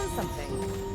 learn something.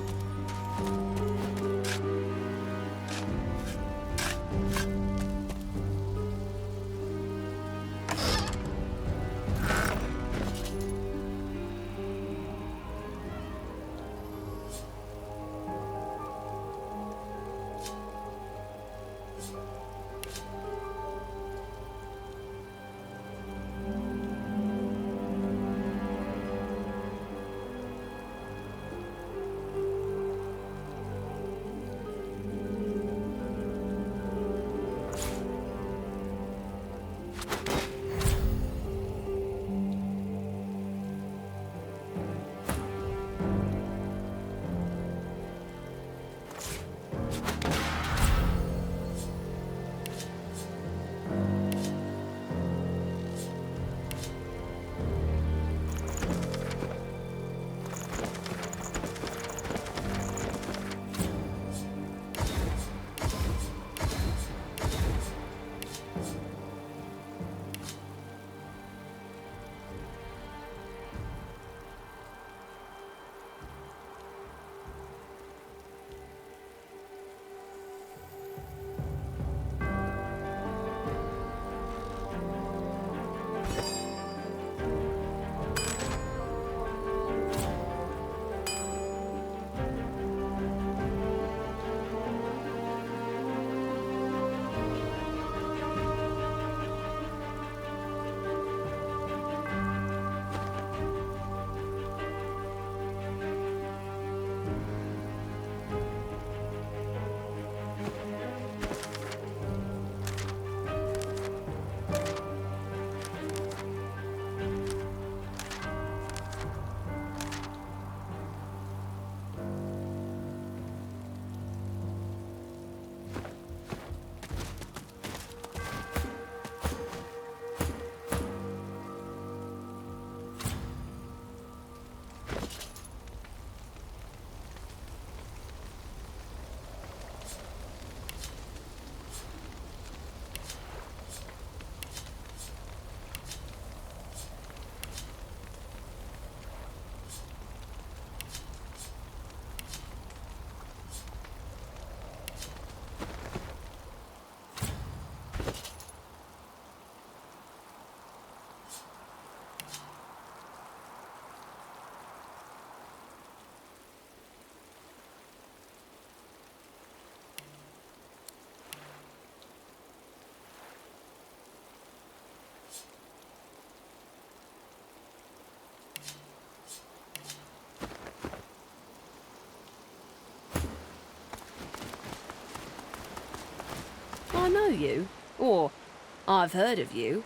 I know you, or I've heard of you.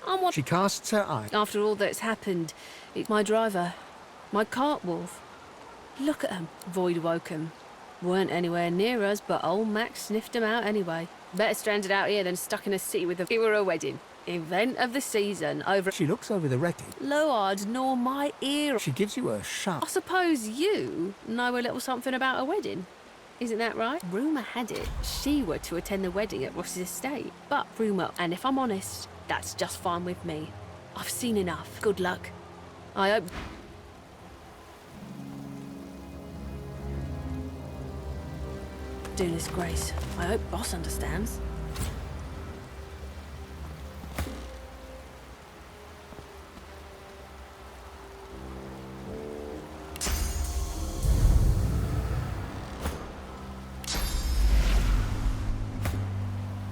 I'm what. She casts her eye. After all that's happened, it's my driver, my cart wolf. Look at 'em, void woke 'em. Weren't anywhere near us, but old Max sniffed 'em out anyway. Better stranded out here than stuck in a city with a viewer a wedding. Event of the season over. She looks over the wreckage. Lord, nor my ear. She gives you a I sharp. suppose you know a little something about a wedding. Isn't that right? Rumour had it she were to attend the wedding at Ross's estate. But rumour, and if I'm honest, that's just fine with me. I've seen enough. Good luck. I hope... Goodness grace. I hope Boss understands.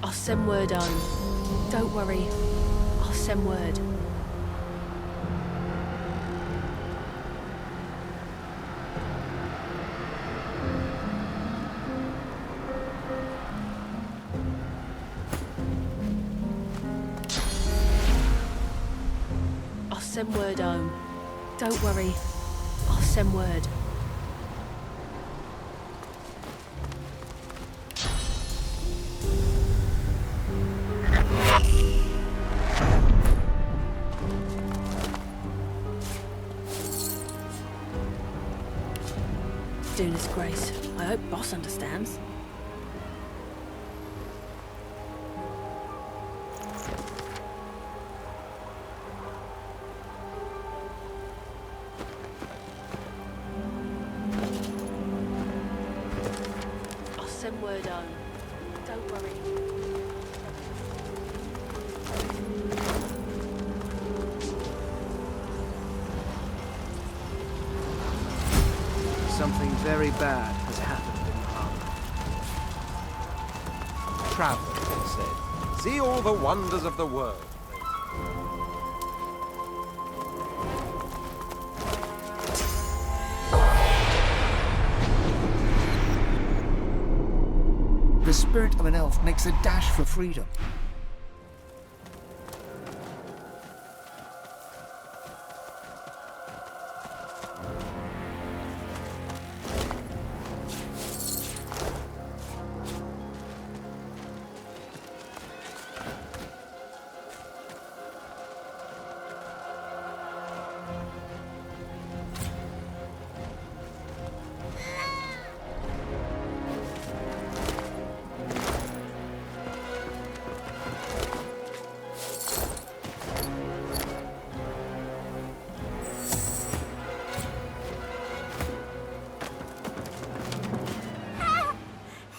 I'll send word home. Don't worry. I'll send word. I'll send word home. Don't worry. I'll send word. Goodness grace. I hope Boss understands. send word home. Don't worry. Something very bad has happened in the harbor. Travel, they said. See all the wonders of the world. The spirit of an elf makes a dash for freedom.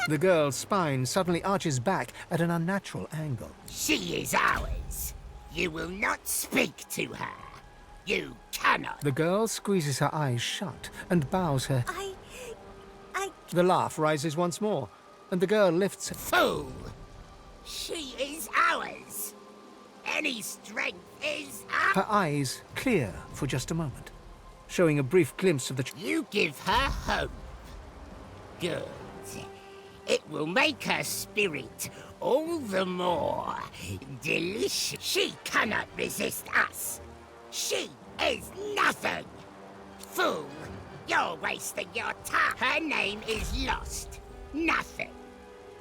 The girl's spine suddenly arches back at an unnatural angle. She is ours. You will not speak to her. You cannot. The girl squeezes her eyes shut and bows her. I... The laugh rises once more, and the girl lifts her. Fool! She is ours. Any strength is ours. Her eyes clear for just a moment, showing a brief glimpse of the... You give her hope. Good. It will make her spirit all the more delicious. She cannot resist us. She is nothing. Fool, you're wasting your time. Her name is lost. Nothing.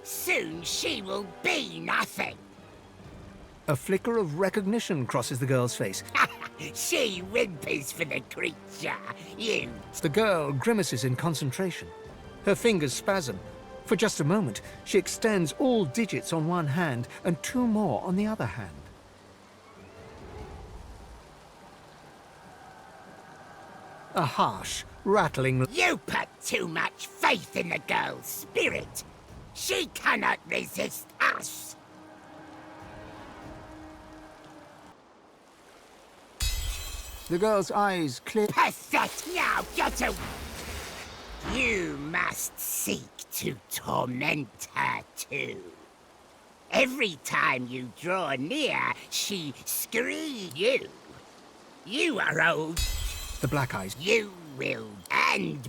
Soon she will be nothing. A flicker of recognition crosses the girl's face. She whimpers for the creature. You... The girl grimaces in concentration. Her fingers spasm. For just a moment, she extends all digits on one hand and two more on the other hand. A harsh, rattling... You put too much faith in the girl's spirit. She cannot resist us. The girl's eyes clear... Pathetic! Now get away! You must seek to torment her too. Every time you draw near, she screams you. You are old. The black eyes... You will end...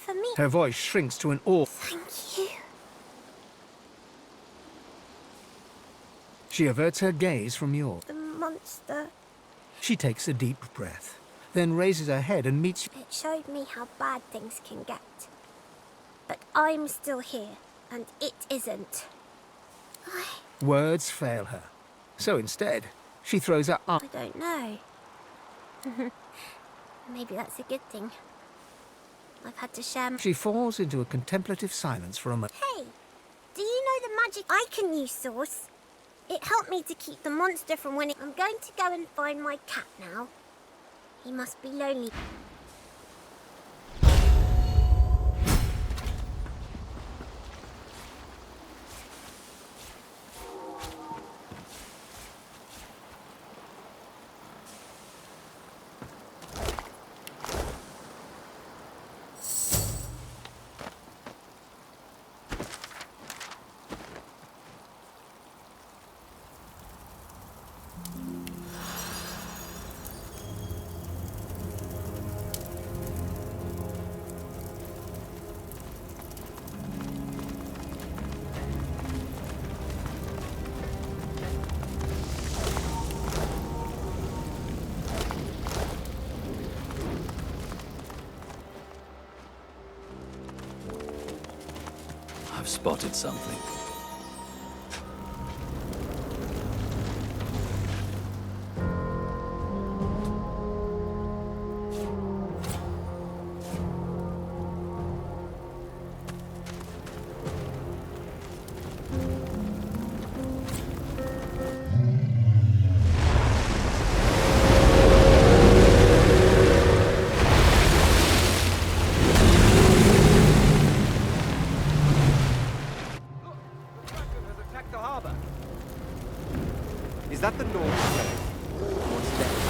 for me. Her voice shrinks to an awe. Thank you. She averts her gaze from yours. The monster. She takes a deep breath, then raises her head and meets you. It showed me how bad things can get. But I'm still here, and it isn't. Words fail her. So instead, she throws her arm. I don't know. Maybe that's a good thing. I've had to share. She falls into a contemplative silence for a moment. Hey, do you know the magic I can use, Source? It helped me to keep the monster from winning. I'm going to go and find my cat now. He must be lonely. I've spotted something. Is that the North Slave? What's next?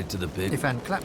Headed to the pit. If and clap.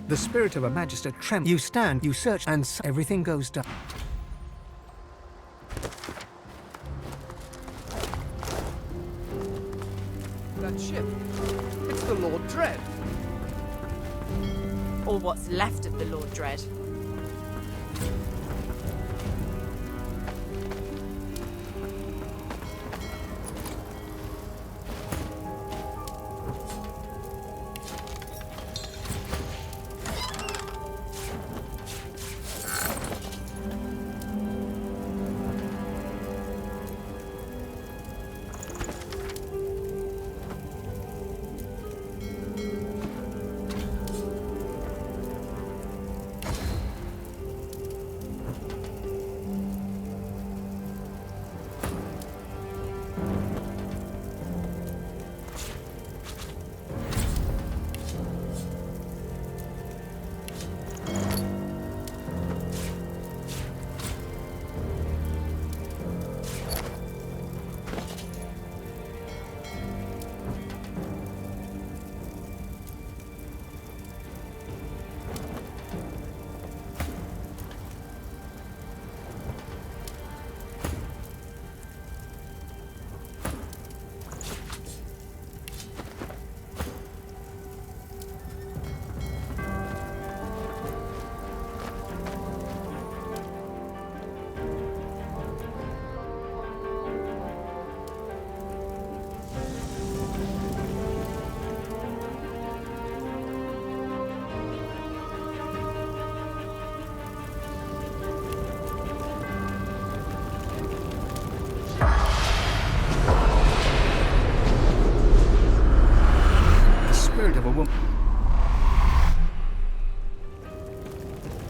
The spirit of a magister trembles. You stand, you search, and everything goes dark. That ship. It's the Lord Dread. Or what's left of the Lord Dread.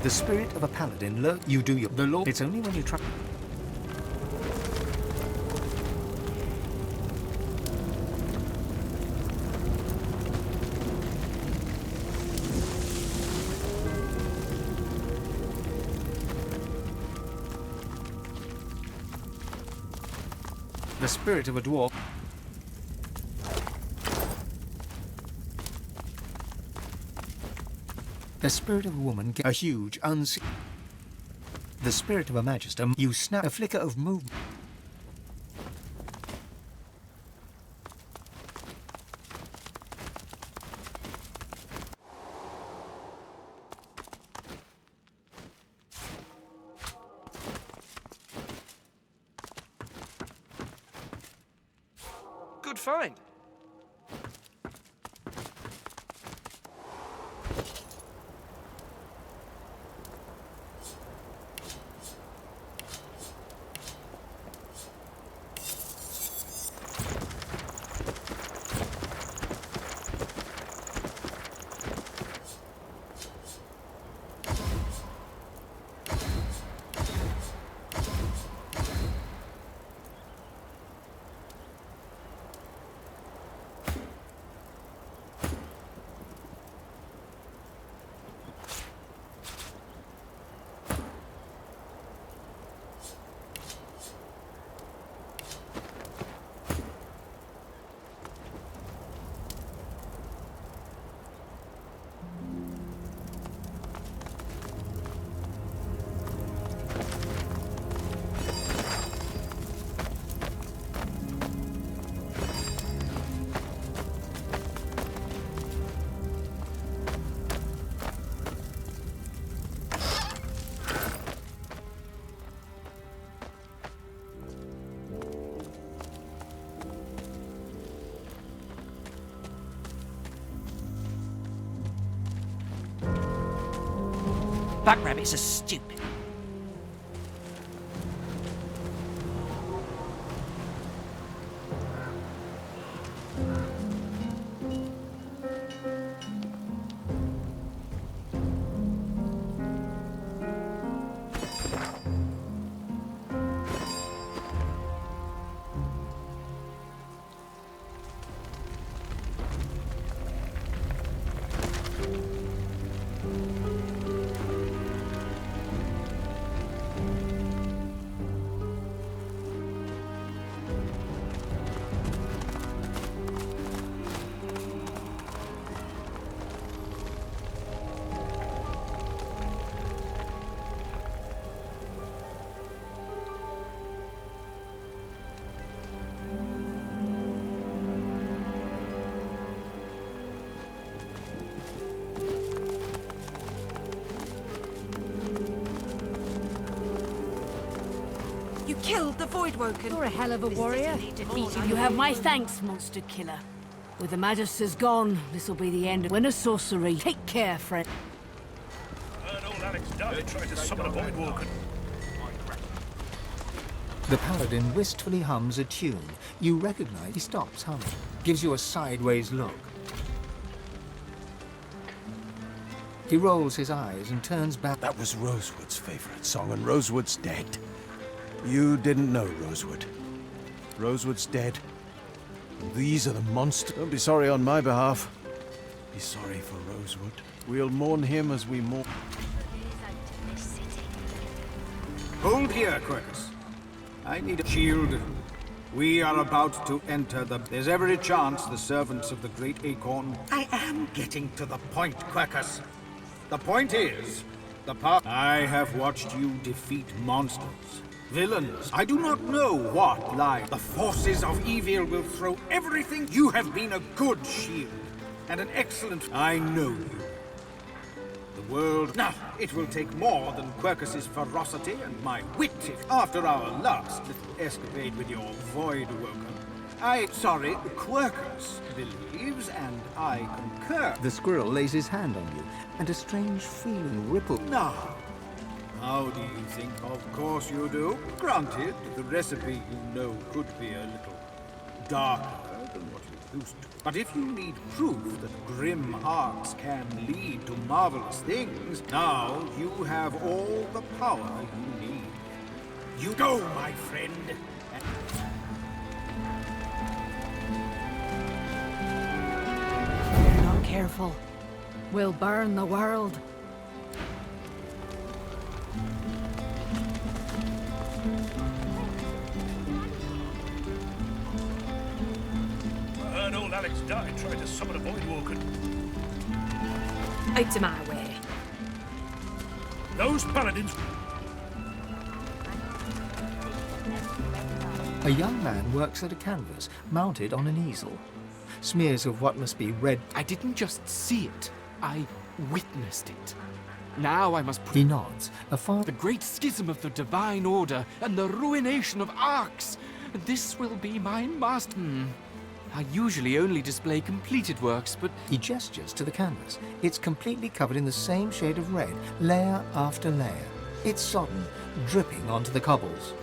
The spirit of a paladin lurk. You do your the law. It's only when you try. The spirit of a dwarf. The spirit of a woman, a huge, unseen. The spirit of a magister, you snap a flicker of movement. Good find. Buck rabbits are stupid. the Voidwoken. You're a hell of a warrior. You have my thanks, monster killer. With the Magisters gone, this'll be the end of winter sorcery. Take care, friend. Heard old Alex died trying to summon a Voidwoken. The paladin wistfully hums a tune. You recognize he stops humming, gives you a sideways look. He rolls his eyes and turns back. That was Rosewood's favorite song, and Rosewood's dead. You didn't know Rosewood. Rosewood's dead. And these are the monsters. Don't be sorry on my behalf. Be sorry for Rosewood. We'll mourn him as we mourn. Hold here, Quercus. I need a shield. We are about to enter the... There's every chance the servants of the Great Acorn... I am getting to the point, Quercus. The point is, the path... I have watched you defeat monsters, villains. I do not know what lies. The forces of evil will throw everything. You have been a good shield, and an excellent... I know you. The world... Now, it will take more than Quercus's ferocity and my wit if, after our last little escapade with your Voidwoken, sorry, Quercus believes, and I concur. The squirrel lays his hand on you, and a strange feeling ripples. Now, how do you think? Of course you do. Granted, the recipe you know could be a little darker than what you're used to. But if you need proof that grim arts can lead to marvelous things, now you have all the power you need. You go, my friend. If you're not careful, we'll burn the world. Heard old Alex died trying to summon a Voidwoken. Out of my way. Those paladins... A young man works at a canvas, mounted on an easel. Smears of what must be red... I didn't just see it, I witnessed it. Now I must... He nods. The great schism of the Divine Order and the ruination of arcs. This will be my master... I usually only display completed works, but... He gestures to the canvas. It's completely covered in the same shade of red, layer after layer. It's sodden, dripping onto the cobbles.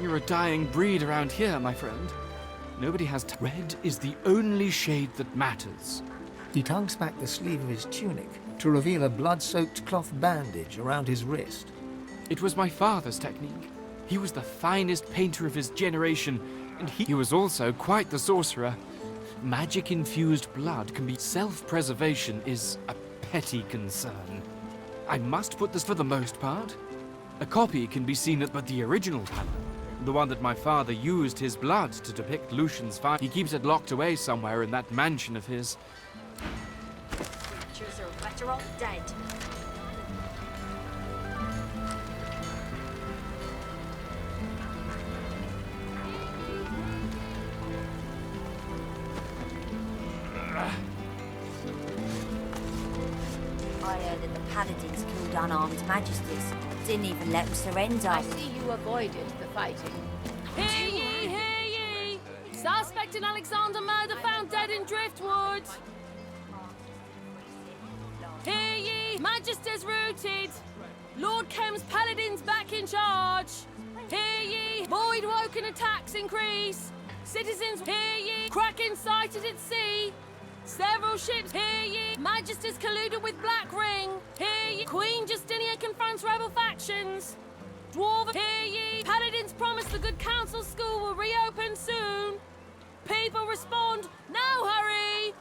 You're a dying breed around here, my friend. Nobody has... Red is the only shade that matters. He tugs back the sleeve of his tunic to reveal a blood-soaked cloth bandage around his wrist. It was my father's technique. He was the finest painter of his generation, and he was also quite the sorcerer. Magic-infused blood can be... Self-preservation is a petty concern. I must put this for the most part. A copy can be seen at... But the original panel, the one that my father used his blood to depict Lucian's fire, he keeps it locked away somewhere in that mansion of his. Creatures are better off dead. I heard that the paladins killed unarmed magisters. Didn't even let them surrender. I see you avoided the fighting. Hear ye, hear ye! Suspect in Alexander murder found dead in Driftwood. Hear ye! Magisters routed! Lord Kem's paladins back in charge! Hear ye! Voidwoken attacks increase! Citizens, hear ye! Kraken sighted at sea! Several ships, hear ye! Magisters colluded with Black Ring! Hear ye! Queen Justinia confronts rebel factions! Dwarf, hear ye! Paladins promise the Good Counsel School will reopen soon! People respond, now hurry!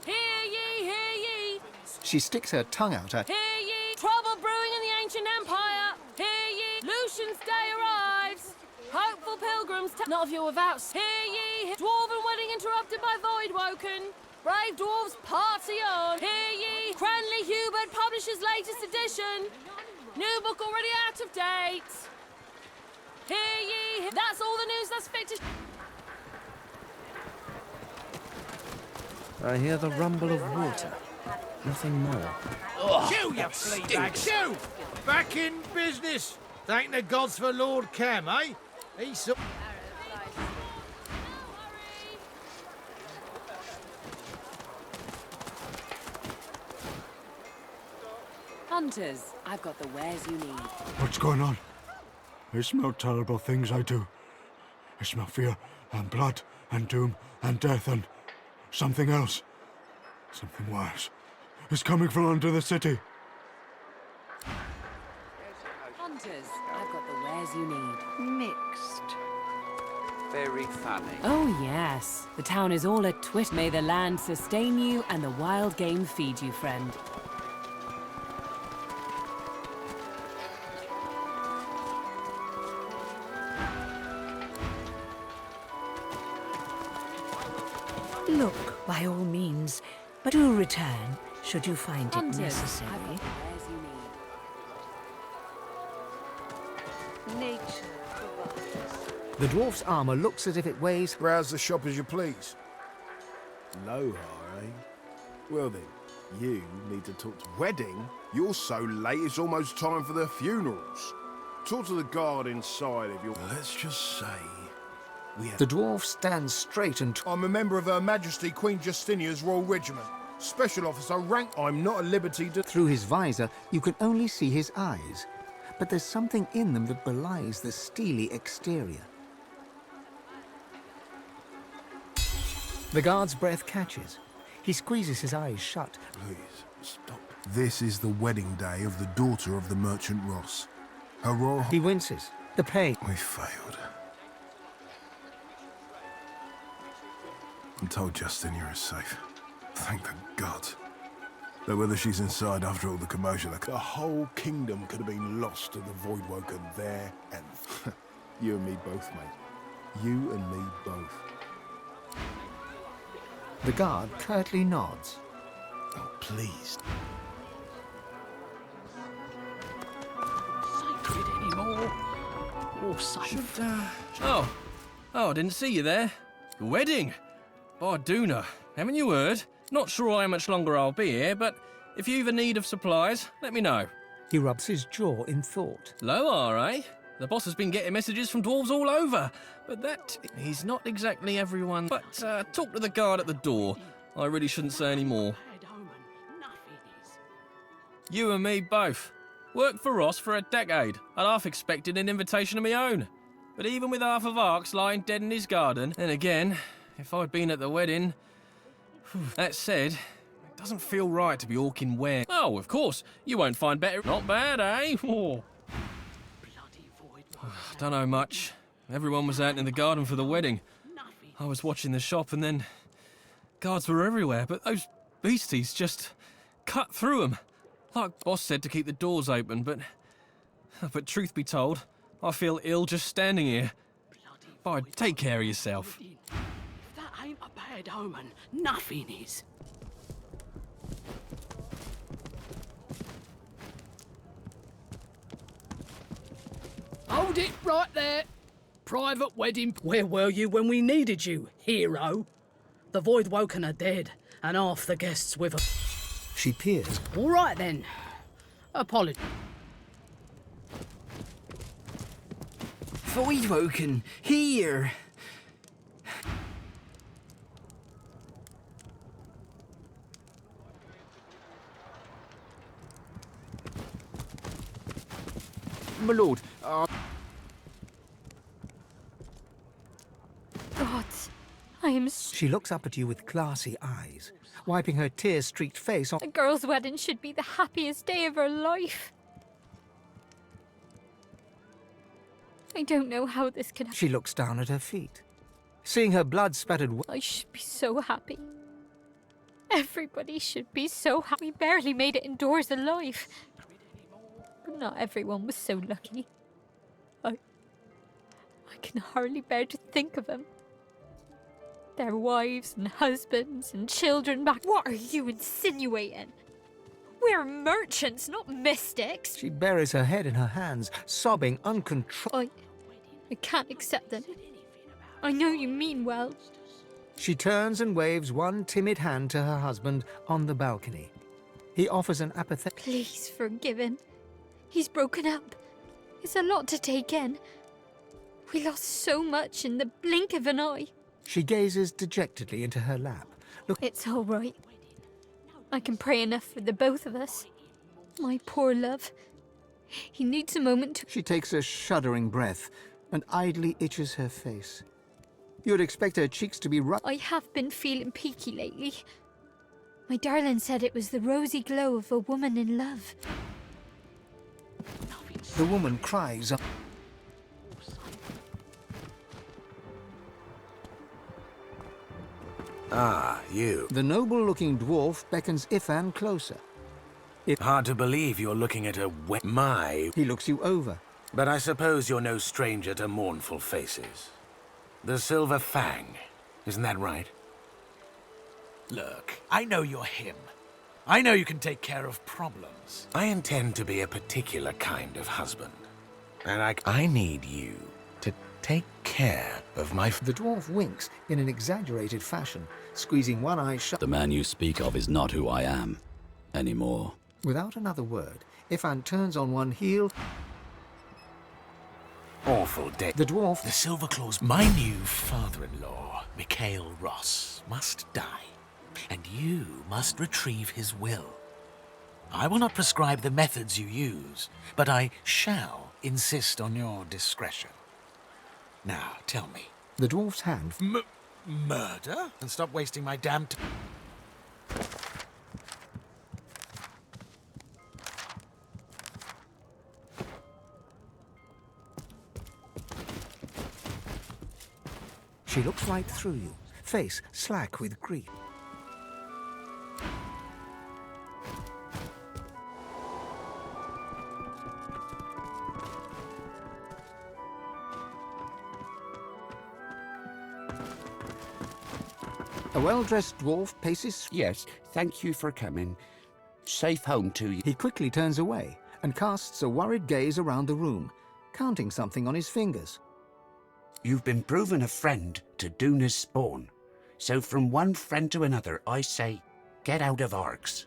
Hear ye, hear ye! She sticks her tongue out at... Hear ye! Trouble brewing in the ancient empire! Hear ye! Lucian's day arrives! Hopeful pilgrims... Not if you're without... Hear ye! Dwarven wedding interrupted by Voidwoken! Brave dwarves party on! Hear ye! Cranley Hubert publishes latest edition! New book already out of date! Hear ye! That's all the news that's fit to... I hear the rumble of water. Nothing more. Shoo, you flea bag, shoo! Back in business. Thank the gods for Lord Cam, eh? He's so... Hunters, I've got the wares you need. What's going on? I smell terrible things, I do. I smell fear and blood and doom and death and something else. Something worse. It's coming from under the city. Hunters, I've got the wares you need. Mixed. Very funny. Oh yes, the town is all a twist. May the land sustain you and the wild game feed you, friend. Look, by all means, but do return should you find it necessary. Nature. The dwarf's armour looks as if it weighs... Browse the shop as you please. Low, eh? Well then, you need to talk to... Wedding? You're so late it's almost time for the funerals. Talk to the guard inside if you're... Let's just say... The dwarf stands straight and... I'm a member of Her Majesty Queen Justinia's Royal Regiment. Special Officer rank. I'm not at liberty to... Through his visor, you can only see his eyes. But there's something in them that belies the steely exterior. The guard's breath catches. He squeezes his eyes shut. Please, stop. This is the wedding day of the daughter of the merchant Ross. Her royal... He winces. The pain... We failed. I'm told Justinia is safe. Thank the gods. Though whether she's inside after all the commotion, the whole kingdom could have been lost to the Voidwoken there and... You and me both, mate. You and me both. The guard curtly nods. Oh, please. Sacred anymore. Or safe. Oh, I didn't see you there. Your wedding. Barduna, haven't you heard? Not sure how much longer I'll be here, but if you've a need of supplies, let me know. He rubs his jaw in thought. Low, eh? The boss has been getting messages from dwarves all over, but that he's not exactly everyone. But talk to the guard at the door. I really shouldn't say any more. You and me both. Worked for Ross for a decade, and half expected an invitation of my own. But even with half of Arx lying dead in his garden, then again, if I'd been at the wedding... That said, it doesn't feel right to be orking where... Oh, of course, you won't find better... Not bad, eh? Oh. Don't know much. Everyone was out in the garden for the wedding. I was watching the shop and then... Guards were everywhere, but those beasties just cut through them. Like boss said to keep the doors open, but... But truth be told, I feel ill just standing here. But take care of yourself. That ain't a bad omen. Nothing is. Hold it right there. Private wedding. Where were you when we needed you, hero? The Voidwoken are dead, and half the guests with us. She peers. All right then. Apologies. Voidwoken, here. My lord, God, I am... She looks up at you with glassy eyes, wiping her tear-streaked face on... A girl's wedding should be the happiest day of her life. I don't know how this can... She looks down at her feet. Seeing her blood-spattered... I should be so happy. Everybody should be so happy. We barely made it indoors alive. But not everyone was so lucky. I can hardly bear to think of them. Their wives and husbands and children back... What are you insinuating? We're merchants, not mystics. She buries her head in her hands, sobbing uncontrollably. I can't accept them. I know you mean well. She turns and waves one timid hand to her husband on the balcony. He offers an apathetic... Please forgive him. He's broken up. It's a lot to take in. We lost so much in the blink of an eye. She gazes dejectedly into her lap. Look, it's all right. I can pray enough for the both of us. My poor love. He needs a moment to... She takes a shuddering breath and idly itches her face. You would expect her cheeks to be rough. I have been feeling peaky lately. My darling said it was the rosy glow of a woman in love. The woman cries. Ah, you. The noble-looking dwarf beckons Ifan closer. Hard to believe you're looking at a my... He looks you over. But I suppose you're no stranger to mournful faces. The Silver Fang, isn't that right? Look, I know you're him. I know you can take care of problems. I intend to be a particular kind of husband. And I need you to take care of my... The dwarf winks in an exaggerated fashion, squeezing one eye shut. The man you speak of is not who I am anymore. Without another word, Ifan turns on one heel. Awful day. The dwarf... The Silverclaws, my new father-in-law, Mikhail Ross, must die. And you must retrieve his will. I will not prescribe the methods you use, but I shall insist on your discretion. Now, tell me. The dwarf's hand... Murder? And stop wasting my damn time. She looks right through you, face slack with grief. A well-dressed dwarf paces... Yes, thank you for coming. Safe home to you. He quickly turns away and casts a worried gaze around the room, counting something on his fingers. You've been proven a friend to Duna's spawn. So from one friend to another, I say, get out of Arx.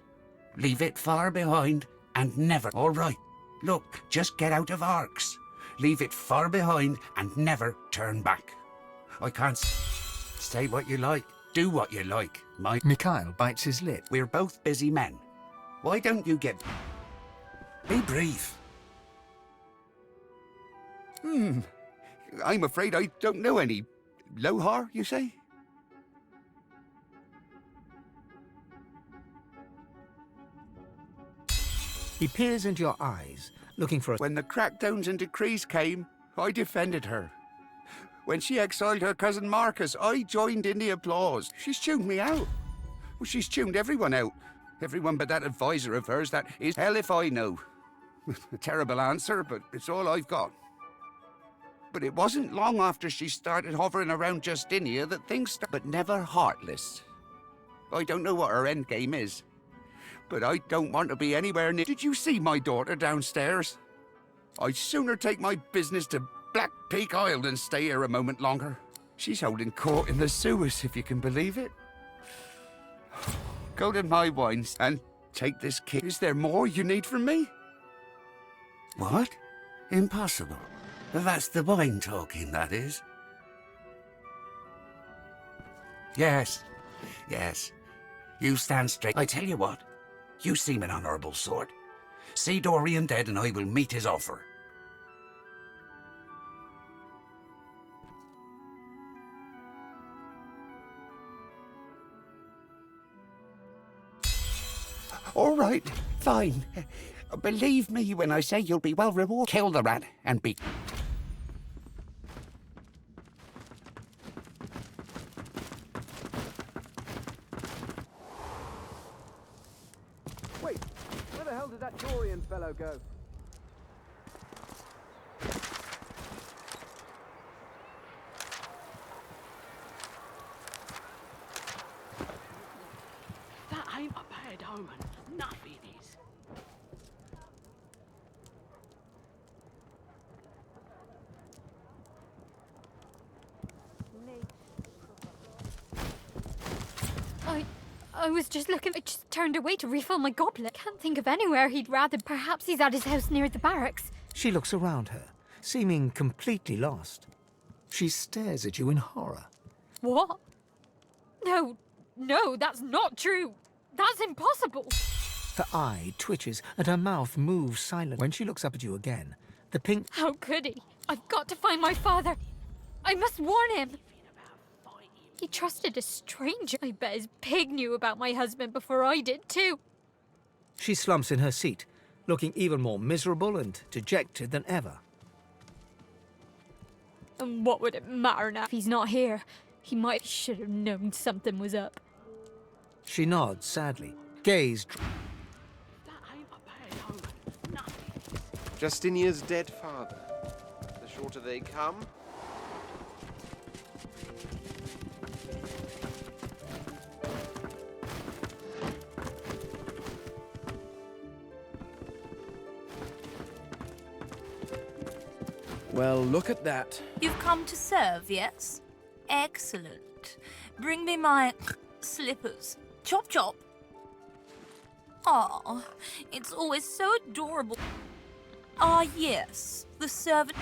Leave it far behind and never... All right, look, just get out of Arx. Leave it far behind and never turn back. I can't... Say what you like. Do what you like, Mike. Mikhail bites his lip. We're both busy men. Why don't you get... Be brief. I'm afraid I don't know any. Lohar, you say? He peers into your eyes, looking for a... When the crackdowns and decrees came, I defended her. When she exiled her cousin Marcus, I joined in the applause. She's tuned me out. Well, she's tuned everyone out. Everyone but that advisor of hers that is hell if I know. A terrible answer, but it's all I've got. But it wasn't long after she started hovering around Justinia that things started. But never heartless. I don't know what her endgame is, but I don't want to be anywhere near... Did you see my daughter downstairs? I'd sooner take my business to Black Peak Isle than stay here a moment longer. She's holding court in the sewers, if you can believe it. Go to my wines and take this key. Is there more you need from me? What? Impossible. That's the wine talking, that is. Yes, yes. You stand straight. I tell you what, you seem an honourable sort. See Dorian dead and I will meet his offer. All right, fine. Believe me when I say you'll be well rewarded. Kill the rat and be... Wait, where the hell did that Dorian fellow go? That ain't a bad omen. Nothing is. I was just looking. I just turned away to refill my goblet. Can't think of anywhere he'd rather. Perhaps he's at his house near the barracks. She looks around her, seeming completely lost. She stares at you in horror. What? No, that's not true. That's impossible. Her eye twitches and her mouth moves silently. When she looks up at you again, the pink... How could he? I've got to find my father. I must warn him. He trusted a stranger. I bet his pig knew about my husband before I did, too. She slumps in her seat, looking even more miserable and dejected than ever. And what would it matter now? If he's not here, he should have known something was up. She nods sadly, gaze... Justinia's dead father. The shorter they come... Well, look at that. You've come to serve, yes? Excellent. Bring me my slippers. Chop chop. Ah, it's always so adorable. Ah, yes, the servant...